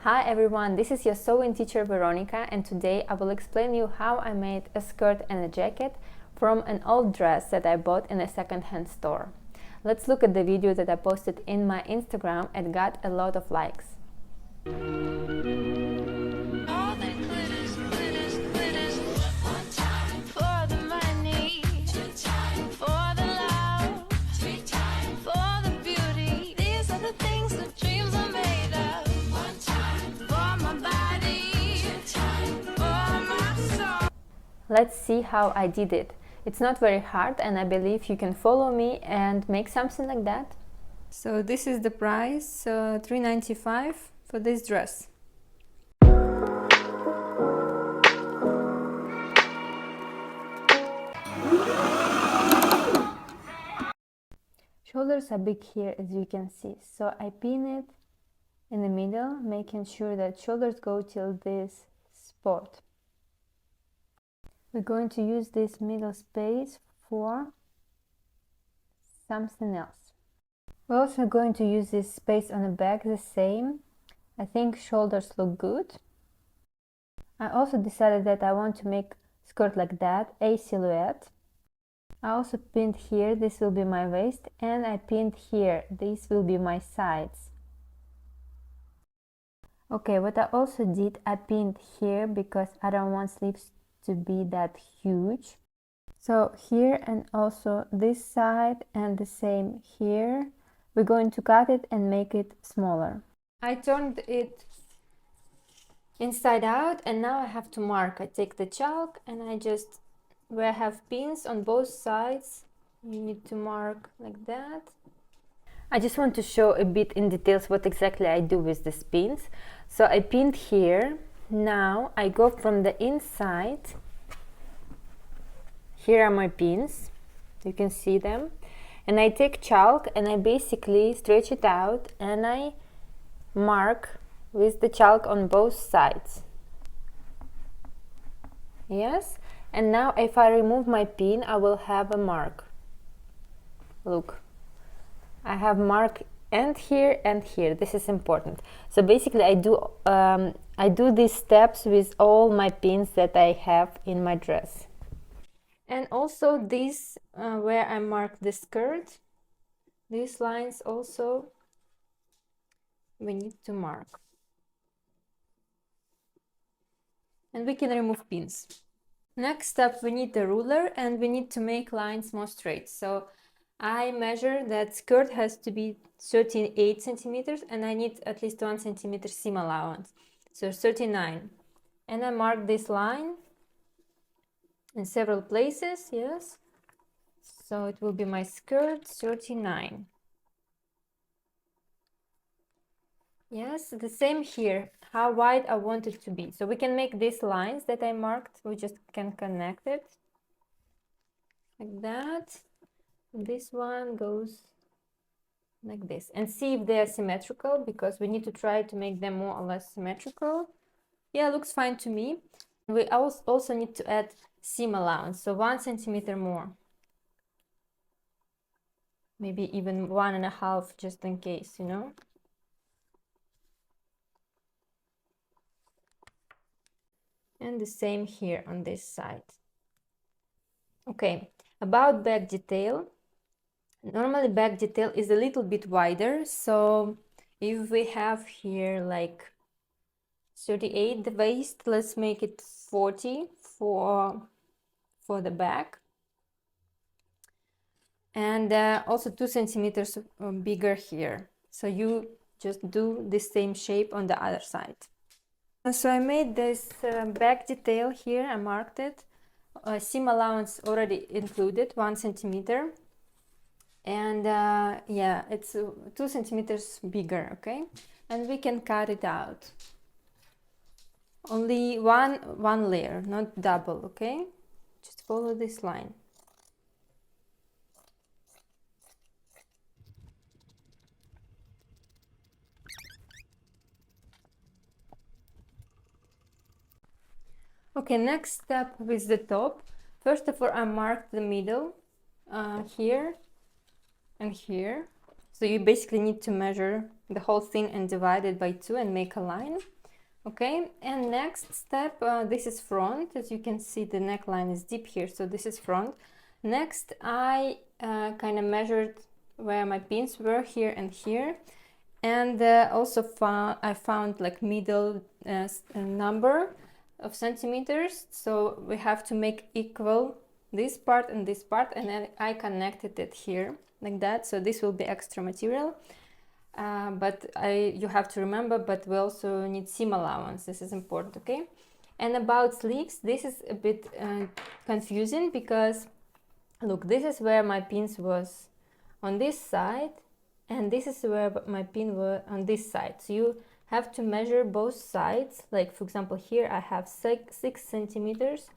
Hi everyone, this is your sewing teacher Veronica, and today I will explain you how I made a skirt and a jacket from an old dress that I bought in a second-hand store. Let's look at the video that I posted in my Instagram and got a lot of likes. Let's see how I did it. It's not very hard and I believe you can follow me and make something like that. So this is the price, $3.95 for this dress. Shoulders are big here, as you can see, so I pin it in the middle, making sure that shoulders go till this spot. We're going to use this middle space for something else. We're also going to use this space on the back the same. I think shoulders look good. I also decided that I want to make skirt like that, a silhouette. I also pinned here, this will be my waist, and I pinned here, these will be my sides. Okay, what I also did, I pinned here because I don't want sleeves to be that huge. So here and also this side and the same here, we're going to cut it and make it smaller. I turned it inside out and now I have to mark. I take the chalk and I just, where I have pins on both sides, you need to mark like that. I just want to show a bit in details what exactly I do with these pins. So I pinned here. Now I go from the inside. Here are my pins. You can see them. And I take chalk and I basically stretch it out and I mark with the chalk on both sides. Yes. And now if I remove my pin, I will have a mark. Look. I have mark and here and here. This is important. So basically I do these steps with all my pins that I have in my dress. And also this where I mark the skirt, these lines also we need to mark. And we can remove pins. Next step, we need the ruler and we need to make lines more straight. So I measure that skirt has to be 38 centimeters and I need at least 1 centimeter seam allowance. So 39. And I mark this line in several places, yes. So it will be my skirt 39. Yes, the same here, how wide I want it to be. So we can make these lines that I marked, we just can connect it like that. This one goes like this and see if they are symmetrical, because we need to try to make them more or less symmetrical. Yeah, looks fine to me. We also need to add seam allowance, so 1 centimeter more, maybe even 1.5 just in case, you know. And the same here on this side. Okay, about back detail. Normally back detail is a little bit wider, so if we have here like 38 the waist, let's make it 40 for the back, and also 2 centimeters bigger here. So you just do the same shape on the other side. So I made this back detail here, I marked it, seam allowance already included, 1 centimeter. And yeah, it's 2 centimeters bigger, okay, and we can cut it out. Only one layer, not double, okay. Just follow this line. Okay, next step with the top. First of all, I marked the middle here and here. So you basically need to measure the whole thing and divide it by 2 and make a line. Okay, and next step, this is front. As you can see, the neckline is deep here, so this is front. Next, I kind of measured where my pins were, here and here, and also I found like middle number of centimeters, so we have to make equal this part and this part, and then I connected it here like that, so this will be extra material. But you have to remember, but we also need seam allowance. This is important, okay? And about sleeves, this is a bit confusing because look, this is where my pins was on this side, and this is where my pin was on this side. So you have to measure both sides. Like for example, here I have 6 centimeters,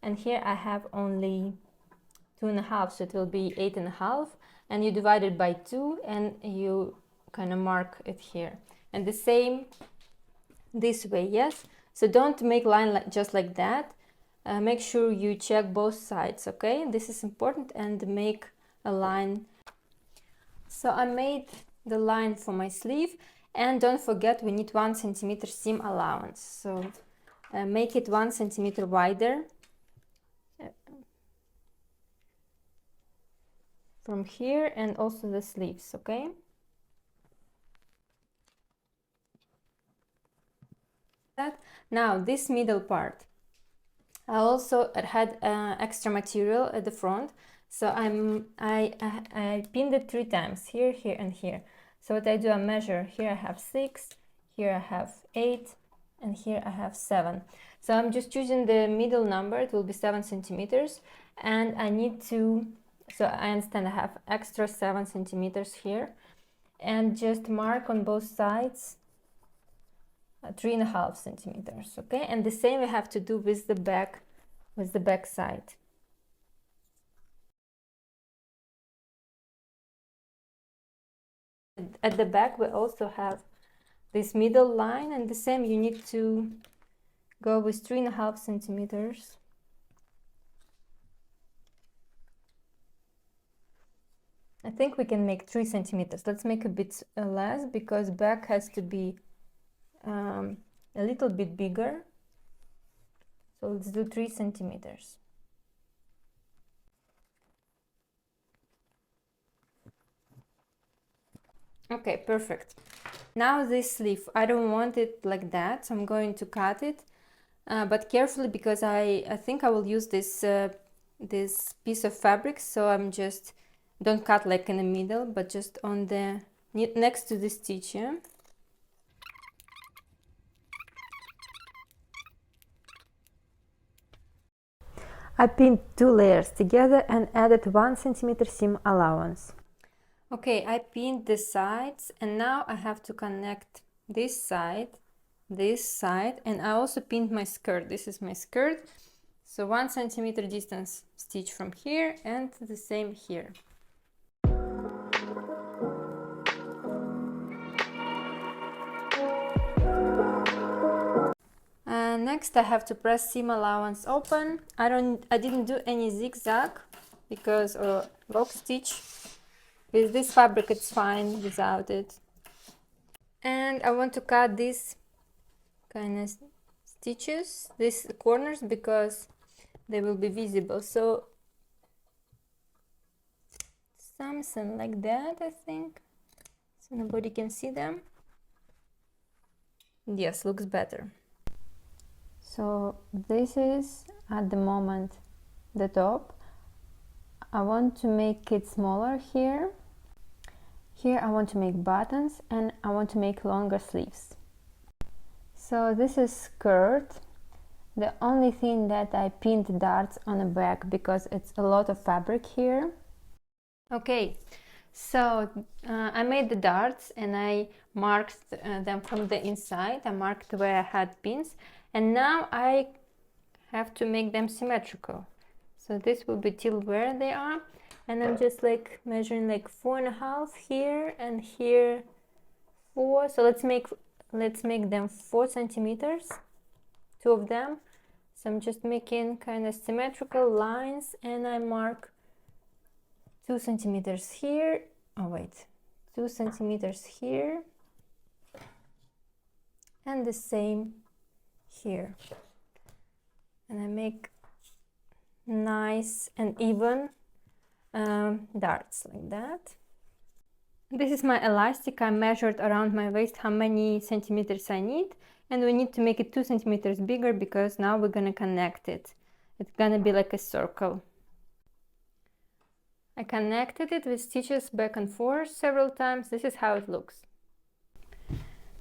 and here I have only 2.5, so it will be 8.5, and you divide it by 2 and you kind of mark it here, and the same this way. Yes, so don't make line just like that. Make sure you check both sides, okay? This is important, and make a line. So I made the line for my sleeve, and don't forget we need 1 centimeter seam allowance, so make it 1 centimeter wider from here, and also the sleeves, okay? Now this middle part, I also had extra material at the front, so I pinned it 3 times, here, here, and here. So what I do, I measure, here I have 6, here I have 8, and here I have 7. So I'm just choosing the middle number, it will be 7 centimeters, and I need to, so I understand I have extra 7 centimeters here, and just mark on both sides 3.5 centimeters, okay? And the same we have to do with the back side. At the back we also have this middle line, and the same you need to go with 3.5 centimeters. I think we can make 3 centimeters. Let's make a bit less, because back has to be a little bit bigger, so let's do 3 centimeters. Okay, perfect. Now this sleeve, I don't want it like that, so I'm going to cut it, but carefully, because I think I will use this this piece of fabric, so I'm just, don't cut like in the middle, but just on the next to the stitch, yeah? I pinned 2 layers together and added 1 centimeter seam allowance. Okay, I pinned the sides, and now I have to connect this side, and I also pinned my skirt. This is my skirt, so 1 centimeter distance stitch from here, and the same here. Next I have to press seam allowance open. I didn't do any zigzag because, or lock stitch. With this fabric it's fine without it. And I want to cut these kind of stitches, these corners, because they will be visible. So something like that, I think, so nobody can see them. Yes, looks better. So this is at the moment the top. I want to make it smaller here. Here I want to make buttons, and I want to make longer sleeves. So this is skirt. The only thing that I pinned darts on the back, because it's a lot of fabric here. Okay, so I made the darts, and I marked them from the inside. I marked where I had pins, and now I have to make them symmetrical. So this will be till where they are, and I'm just like measuring like 4.5 here, and here 4. So let's make them 4 centimeters, 2 of them. So I'm just making kind of symmetrical lines, and I mark 2 centimeters here. Oh wait, 2 centimeters here, and the same here. And I make nice and even darts like that. This is my elastic. I measured around my waist how many centimeters I need, and we need to make it 2 centimeters bigger because now we're gonna connect it. It's gonna be like a circle. I connected it with stitches back and forth several times. This is how it looks.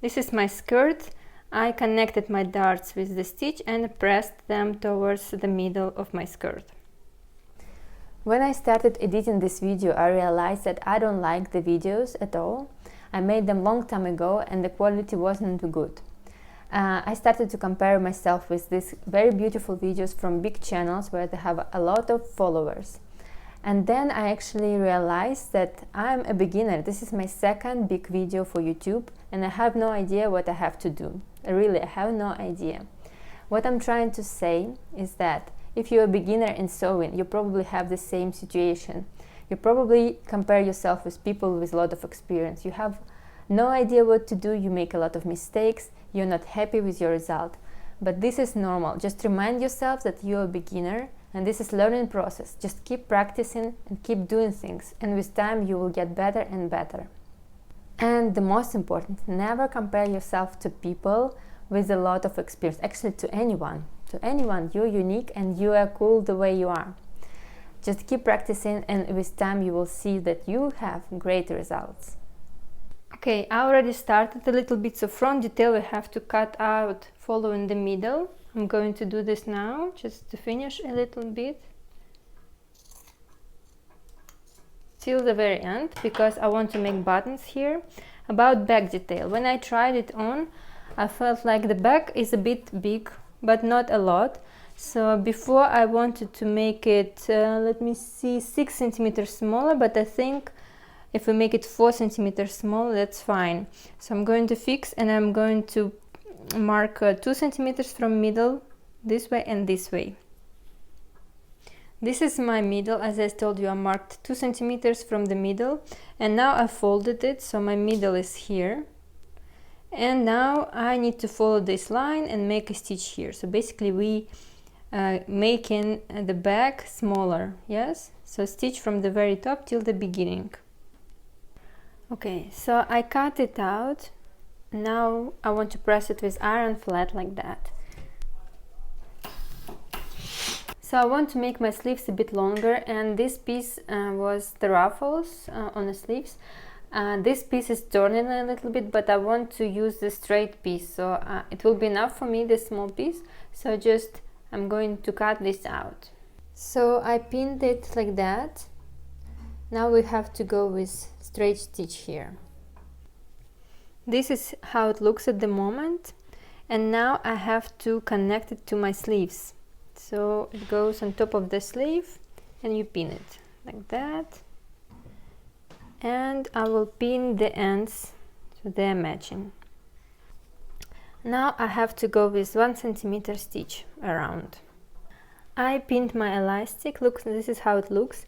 This is my skirt. I connected my darts with the stitch and pressed them towards the middle of my skirt. When I started editing this video, I realized that I don't like the videos at all. I made them long time ago and the quality wasn't good. I started to compare myself with these very beautiful videos from big channels where they have a lot of followers. And then I actually realized that I'm a beginner. This is my second big video for YouTube and I have no idea what I have to do. Really, I have no idea. What I'm trying to say is that if you're a beginner in sewing, you probably have the same situation. You probably compare yourself with people with a lot of experience. You have no idea what to do, you make a lot of mistakes, you're not happy with your result. But this is normal. Just remind yourself that you're a beginner and this is learning process. Just keep practicing and keep doing things, and with time you will get better and better. And the most important, never compare yourself to people with a lot of experience, actually to anyone. To anyone, you're unique and you are cool the way you are. Just keep practicing and with time you will see that you have great results. Okay, I already started a little bit, so front detail we have to cut out following the middle. I'm going to do this now, just to finish a little bit. Till the very end, because I want to make buttons here. About back detail, when I tried it on, I felt like the back is a bit big, but not a lot. So before I wanted to make it, let me see, 6 centimeters smaller, but I think if we make it 4 centimeters smaller, that's fine. So I'm going to fix and I'm going to mark 2 centimeters from middle, this way and this way. This is my middle. As I told you, I marked 2 centimeters from the middle, and now I folded it, so my middle is here. And now I need to follow this line and make a stitch here. So basically we making the back smaller, yes? So stitch from the very top till the beginning. Okay, so I cut it out. Now I want to press it with iron flat like that. So I want to make my sleeves a bit longer, and this piece was the ruffles on the sleeves. This piece is turning a little bit, but I want to use the straight piece, so it will be enough for me, this small piece. So just I'm going to cut this out. So I pinned it like that. Now we have to go with straight stitch here. This is how it looks at the moment, and now I have to connect it to my sleeves. So it goes on top of the sleeve and you pin it like that. And I will pin the ends so they're matching. Now I have to go with 1 centimeter stitch around. I pinned my elastic. Look, this is how it looks.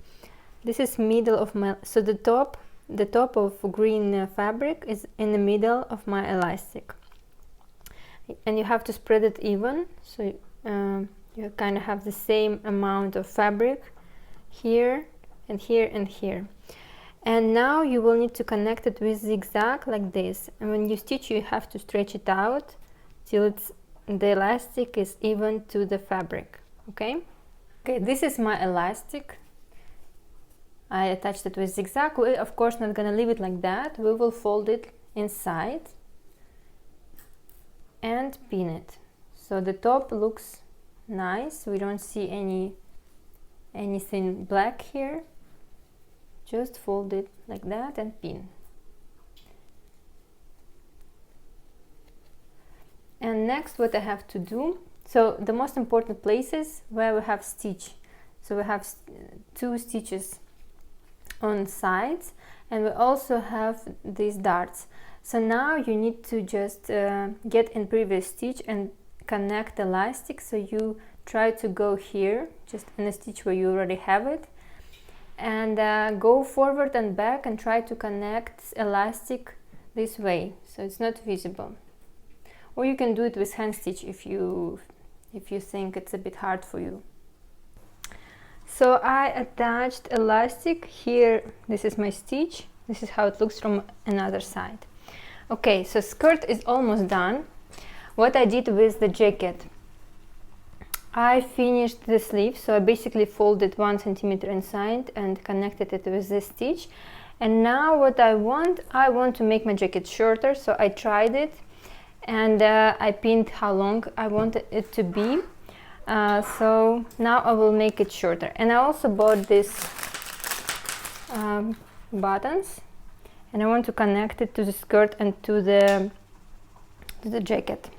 This is middle of my, so the top of green fabric is in the middle of my elastic. And you have to spread it even, so you kind of have the same amount of fabric here and here and here. And now you will need to connect it with zigzag like this, and when you stitch you have to stretch it out till the elastic is even to the fabric. Okay, this is my elastic. I attached it with zigzag. We're of course not gonna leave it like that. We will fold it inside and pin it so the top looks nice. We don't see anything black here. Just fold it like that and pin. And next what I have to do, so the most important places where we have stitch. So we have 2 stitches on sides, and we also have these darts. So now you need to just get in previous stitch and connect the elastic. So you try to go here just in a stitch where you already have it, and go forward and back and try to connect elastic this way so it's not visible. Or you can do it with hand stitch if you think it's a bit hard for you. So I attached elastic here. This is my stitch. This is how it looks from another side. Okay, so skirt is almost done. What I did with the jacket, I finished the sleeve, so I basically folded 1 centimeter inside and connected it with this stitch. And now what I want to make my jacket shorter, so I tried it and I pinned how long I want it to be. So now I will make it shorter. And I also bought these buttons, and I want to connect it to the skirt and to the jacket.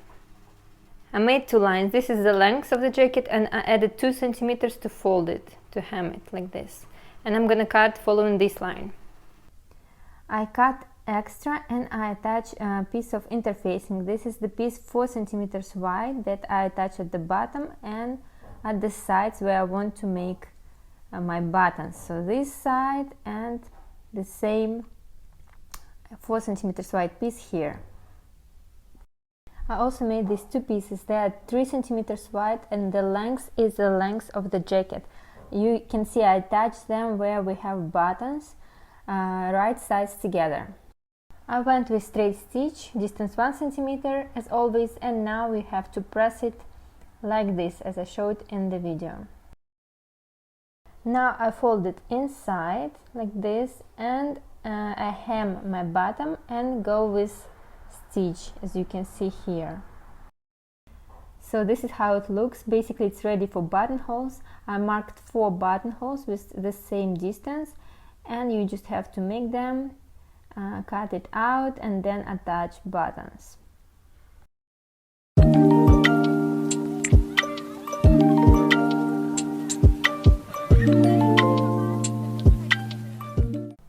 I made 2 lines. This is the length of the jacket, and I added 2 centimeters to fold it, to hem it like this. And I'm gonna cut following this line. I cut extra and I attach a piece of interfacing. This is the piece 4 centimeters wide that I attach at the bottom and at the sides where I want to make my buttons. So this side and the same 4 centimeters wide piece here. I also made these 2 pieces. They are 3 centimeters wide and the length is the length of the jacket. You can see I attached them where we have buttons, right sides together. I went with straight stitch, distance 1 centimeter as always, and now we have to press it like this as I showed in the video. Now I fold it inside like this and I hem my bottom and go with stitch, as you can see here. So this is how it looks. Basically it's ready for buttonholes. I marked 4 buttonholes with the same distance, and you just have to make them, cut it out and then attach buttons.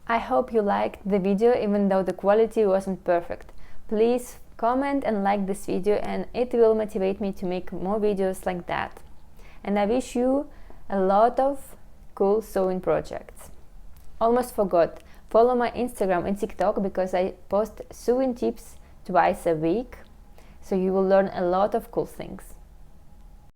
I hope you liked the video even though the quality wasn't perfect. Please comment and like this video, and it will motivate me to make more videos like that. And I wish you a lot of cool sewing projects. Almost forgot, follow my Instagram and TikTok because I post sewing tips twice a week, so you will learn a lot of cool things.